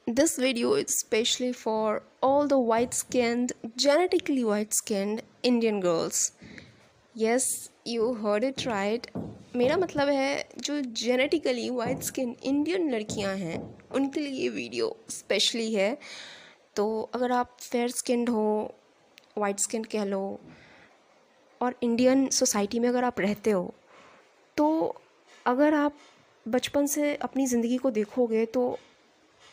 This video is especially for all the white-skinned, genetically white-skinned Indian girls. Yes, you heard it right. मेरा मतलब है जो genetically white skin Indian लड़कियां हैं उनके लिए ये वीडियो स्पेशली है। तो अगर आप फेयर स्किन्ड हो, वाइट स्किन कह लो, और इंडियन सोसाइटी में अगर आप रहते हो, तो अगर आप बचपन से अपनी ज़िंदगी को देखोगे तो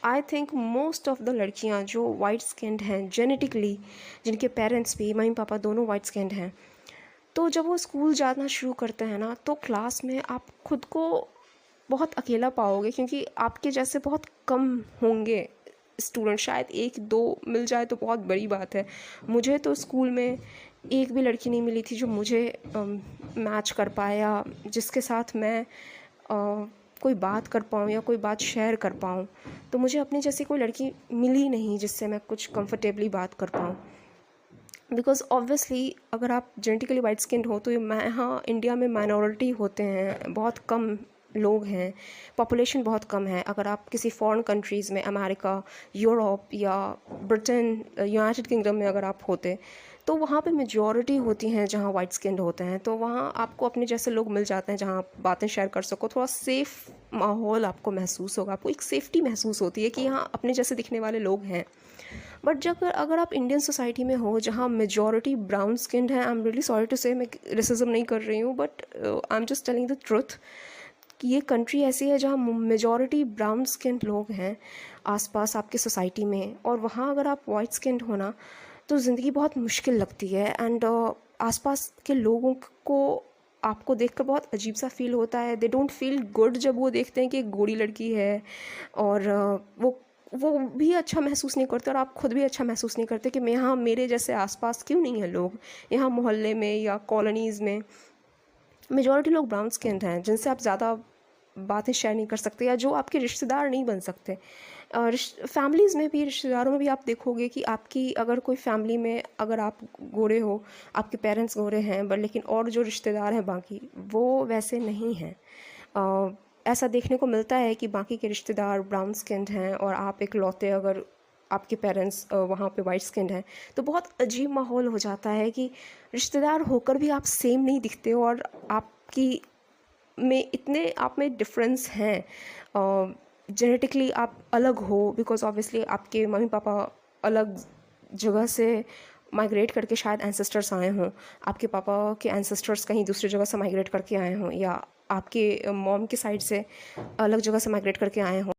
I think most of the लड़कियां जो वाइट स्किन्ड हैं जेनेटिकली, जिनके पेरेंट्स भी मम्मी पापा दोनों वाइट स्किन्ड हैं, तो जब वो स्कूल जाना शुरू करते हैं ना, तो क्लास में आप खुद को बहुत अकेला पाओगे, क्योंकि आपके जैसे बहुत कम होंगे स्टूडेंट। शायद एक दो मिल जाए तो बहुत बड़ी बात है। मुझे तो स्कूल में एक भी लड़की नहीं मिली थी जो मुझे मैच कर पाया, जिसके साथ मैं कोई बात कर पाऊँ या कोई बात शेयर कर पाऊँ। तो मुझे अपनी जैसी कोई लड़की मिली नहीं जिससे मैं कुछ कंफर्टेबली बात कर पाऊँ। बिकॉज ऑब्वियसली अगर आप जेनेटिकली वाइट स्किन हो तो यहाँ इंडिया में माइनॉरिटी होते हैं, बहुत कम लोग हैं, पॉपुलेशन बहुत कम है। अगर आप किसी फॉरेन कंट्रीज़ में, अमेरिका, यूरोप या ब्रिटेन, यूनाइटेड किंगडम में अगर आप होते, तो वहाँ पे मेजॉरिटी होती हैं जहाँ वाइट स्किन्ड होते हैं। तो वहाँ आपको अपने जैसे लोग मिल जाते हैं जहाँ आप बातें शेयर कर सको, थोड़ा सेफ़ माहौल आपको महसूस होगा, आपको एक सेफ्टी महसूस होती है कि यहाँ अपने जैसे दिखने वाले लोग हैं। बट जब अगर आप इंडियन सोसाइटी में हो जहाँ मेजॉरिटी ब्राउन स्किन्ड है, I am really sorry to say, मैं रेसिज्म नहीं कर रही हूँ, but I am just telling the truth कि ये कंट्री ऐसी है जहाँ मेजॉरिटी ब्राउन स्किन्ड लोग हैं आसपास आपके सोसाइटी में, और वहाँ अगर आप वाइट स्किन्ड होना तो ज़िंदगी बहुत मुश्किल लगती है। एंड आसपास के लोगों को आपको देखकर बहुत अजीब सा फील होता है। दे डोंट फील गुड जब वो देखते हैं कि एक गोरी लड़की है, और वो भी अच्छा महसूस नहीं करते, और आप खुद भी अच्छा महसूस नहीं करते कि मैं यहाँ मेरे जैसे आसपास क्यों नहीं है लोग। यहाँ मोहल्ले में या कॉलोनीज़ में मेजॉरिटी लोग ब्राउन स्किन्ड हैं जिनसे आप ज़्यादा बातें शेयर नहीं कर सकते, या जो आपके रिश्तेदार नहीं बन सकते। फैमिलीज़ में भी, रिश्तेदारों में भी आप देखोगे कि आपकी अगर कोई फैमिली में अगर आप गोरे हो, आपके पेरेंट्स गोरे हैं, बट लेकिन और जो रिश्तेदार हैं बाकी वो वैसे नहीं हैं। ऐसा देखने को मिलता है कि बाकी के रिश्तेदार ब्राउन स्किन्ड हैं और आप एक लौते, अगर आपके पेरेंट्स वहाँ पे वाइट स्किन्ड हैं, तो बहुत अजीब माहौल हो जाता है कि रिश्तेदार होकर भी आप सेम नहीं दिखते हो, और आपकी में इतने आप में डिफरेंस हैं। जेनेटिकली आप अलग हो, बिकॉज ऑब्वियसली आपके मम्मी पापा अलग जगह से माइग्रेट करके शायद एंसेस्टर्स आए हों, आपके पापा के एंसेस्टर्स कहीं दूसरी जगह से माइग्रेट करके आए हों, या आपके मॉम की साइड से अलग जगह से माइग्रेट करके आए हों।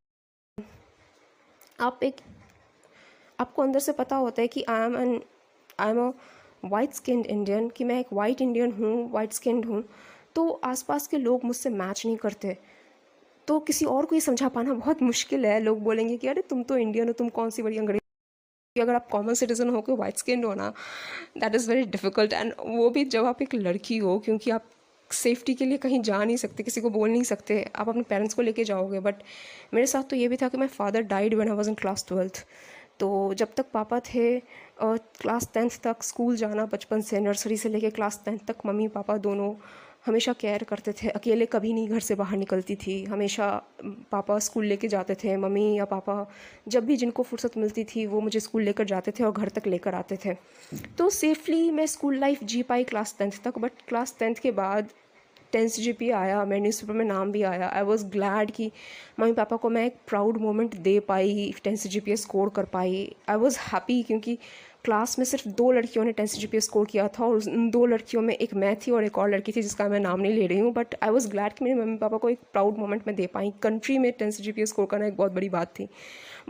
आप एक आपको अंदर से पता होता है कि I am a white skinned Indian, कि मैं एक वाइट इंडियन हूँ, वाइट स्किन्ड हूँ। तो आसपास के लोग मुझसे मैच नहीं करते, तो किसी और को ये समझा पाना बहुत मुश्किल है। लोग बोलेंगे कि अरे तुम तो इंडियन हो, तुम कौन सी बड़ी अंग्रेजी। अगर आप कॉमन सिटीजन हो के वाइट स्किन हो ना, that is very difficult. And वो भी जब आप एक लड़की हो, क्योंकि आप सेफ्टी के लिए कहीं जा नहीं सकते, किसी को बोल नहीं सकते, आप अपने पेरेंट्स को लेके जाओगे। बट मेरे साथ तो ये भी था कि माई father died when I was in class 12th। तो जब तक पापा थे, क्लास 10th तक स्कूल जाना, बचपन से नर्सरी से लेके क्लास 10th तक मम्मी पापा दोनों हमेशा केयर करते थे। अकेले कभी नहीं घर से बाहर निकलती थी, हमेशा पापा स्कूल लेके जाते थे। मम्मी या पापा जब भी जिनको फुर्सत मिलती थी वो मुझे स्कूल लेकर जाते थे और घर तक लेकर आते थे। तो सेफली मैं स्कूल लाइफ जी पाई क्लास 10th तक। बट क्लास 10th के बाद 10 CGPA आया, मेरे न्यूज़पेपर में नाम भी आया। आई वॉज ग्लैड कि मम्मी पापा को मैं एक प्राउड मोमेंट दे पाई, 10 CGPA स्कोर कर पाई। आई वॉज हैप्पी, क्योंकि क्लास में सिर्फ 2 लड़कियों ने 10 CGPA स्कोर किया था, और उन 2 लड़कियों में एक मैं थी और एक और लड़की थी जिसका मैं नाम नहीं ले रही हूँ। बट आई वॉज ग्लैड कि मेरे मम्मी पापा को एक प्राउड मोमेंट में दे पाई। कंट्री में 10 CGPA स्कोर करना एक बहुत बड़ी बात थी।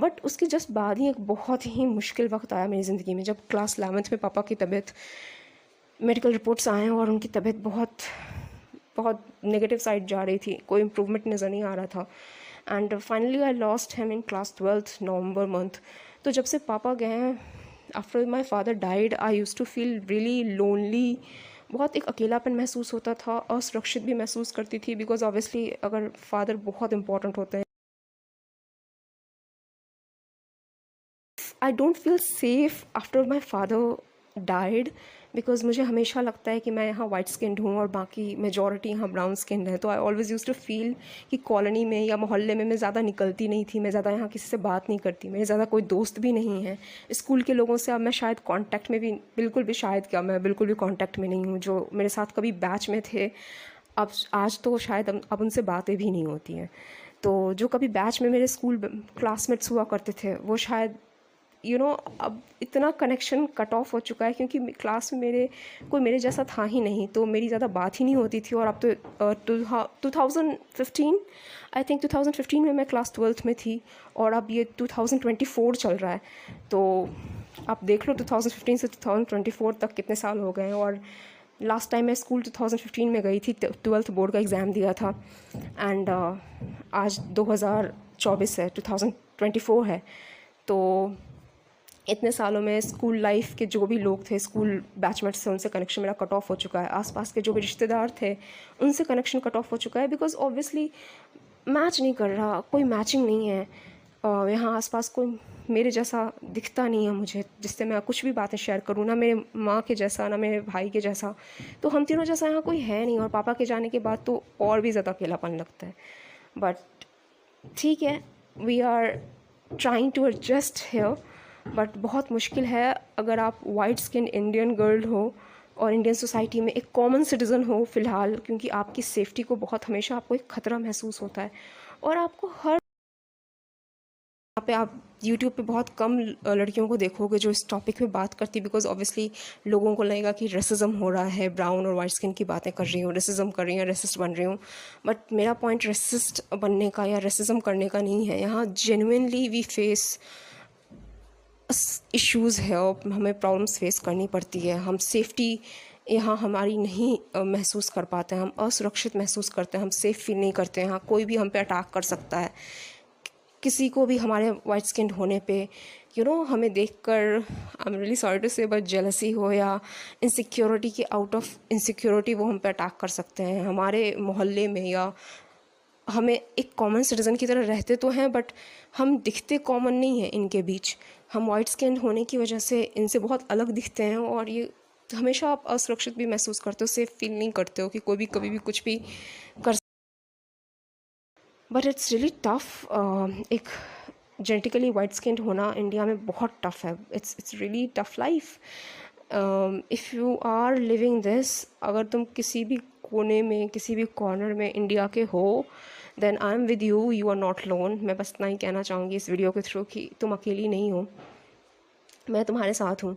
बट उसके जस्ट बाद ही एक बहुत ही मुश्किल वक्त आया मेरी ज़िंदगी में, जब क्लास 11th में पापा की तबीयत, मेडिकल रिपोर्ट्स आए और उनकी तबीयत बहुत बहुत नेगेटिव साइड जा रही थी, कोई इम्प्रूवमेंट नज़र नहीं आ रहा था। And finally I lost him in class 12th November month. तो जब से पापा गए हैं, after my father died, I use to feel really lonely. बहुत एक अकेलापन महसूस होता था, असुरक्षित भी महसूस करती थी, बिकॉज ऑब्वियसली अगर फादर बहुत इंपॉर्टेंट होते हैं। I don't feel safe after my father died because मुझे हमेशा लगता है कि मैं यहाँ वाइट स्किन्ड हूँ और बाकी मेजॉरिटी यहाँ ब्राउन स्किन्ड है। तो I always use to feel कि कॉलोनी में या मोहल्ले में मैं ज़्यादा निकलती नहीं थी, मैं ज़्यादा यहाँ किसी से बात नहीं करती, मेरे ज़्यादा कोई दोस्त भी नहीं है। स्कूल के लोगों से अब मैं शायद कांटेक्ट में भी बिल्कुल भी, शायद क्या, मैं बिल्कुल भी कांटेक्ट में नहीं हूँ। जो मेरे साथ कभी बैच में थे अब आज तो शायद अब उनसे बातें भी नहीं होती हैं। तो जो कभी बैच में मेरे स्कूल क्लासमेट्स हुआ करते थे वो शायद अब इतना कनेक्शन कट ऑफ हो चुका है क्योंकि क्लास में मेरे जैसा था ही नहीं, तो मेरी ज़्यादा बात ही नहीं होती थी। और अब तो 2015, आई थिंक 2015 में मैं क्लास 12th में थी और अब ये 2024 चल रहा है। तो आप देख लो 2015 से 2024 तक कितने साल हो गए हैं। और लास्ट टाइम मैं स्कूल 2015 में गई थी, 12th बोर्ड का एग्ज़ाम दिया था। एंड आज 2024 है, 2024 है। तो इतने सालों में स्कूल लाइफ के जो भी लोग थे, स्कूल बैचमेट्स थे, उनसे कनेक्शन मेरा कट ऑफ हो चुका है। आसपास के जो भी रिश्तेदार थे उनसे कनेक्शन कट ऑफ हो चुका है बिकॉज ऑब्वियसली मैच नहीं कर रहा, कोई मैचिंग नहीं है। यहाँ आसपास कोई मेरे जैसा दिखता नहीं है मुझे, जिससे मैं कुछ भी बातें शेयर करूँ, ना मेरे माँ के जैसा ना मेरे भाई के जैसा। तो हम तीनों जैसा यहाँ कोई है नहीं। और पापा के जाने के बाद तो और भी ज़्यादा अकेलापन लगता है। बट ठीक है, we are trying to adjust here. But बहुत मुश्किल है अगर आप वाइट स्किन इंडियन गर्ल हो और इंडियन सोसाइटी में एक कॉमन सिटीज़न हो फ़िलहाल, क्योंकि आपकी सेफ्टी को बहुत हमेशा आपको एक ख़तरा महसूस होता है। और आपको हर यहाँ पे आप यूट्यूब पे बहुत कम लड़कियों को देखोगे जो इस टॉपिक पे बात करती, बिकॉज ऑब्वियसली लोगों को लगेगा कि रेसिज्म हो रहा है, ब्राउन और वाइट स्किन की बातें कर रही हूँ, रेसिज्म कर रही हूँ, रेसिस्ट बन रही हूँ। बट मेरा पॉइंट रेसिस्ट बनने का या रेसिज्म करने का नहीं है। यहाँ जेन्युइनली वी फेस इश्यूज़ है और हमें प्रॉब्लम्स फेस करनी पड़ती है। हम सेफ्टी यहाँ हमारी नहीं महसूस कर पाते हैं, हम असुरक्षित महसूस करते हैं, हम सेफ़ फील नहीं करते हैं। यहाँ कोई भी हम पे अटैक कर सकता है। किसी को भी हमारे वाइट स्किन होने पे हमें देखकर I am really sorry to say but jealousy हो या इनसिक्योरिटी की आउट ऑफ इनसिक्योरिटी वो हम पे अटैक कर सकते हैं। हमारे मोहल्ले में या हमें एक कॉमन सिटीज़न की तरह रहते तो हैं बट हम दिखते कॉमन नहीं हैं इनके बीच। हम वाइट स्किन होने की वजह से इनसे बहुत अलग दिखते हैं और ये हमेशा आप असुरक्षित भी महसूस करते हो, सेफ फील नहीं करते हो कि कोई भी कभी भी कुछ भी कर। But it's really tough. एक जेनेटिकली वाइट स्किन होना इंडिया में बहुत टफ है। It's really tough life. If you are living this, अगर तुम किसी भी कोने में किसी भी कॉर्नर में इंडिया के हो, then I am with you, you are not lone. मैं बस इतना ही कहना चाहूँगी इस वीडियो के थ्रू कि तुम अकेली नहीं हो, मैं तुम्हारे साथ हूँ।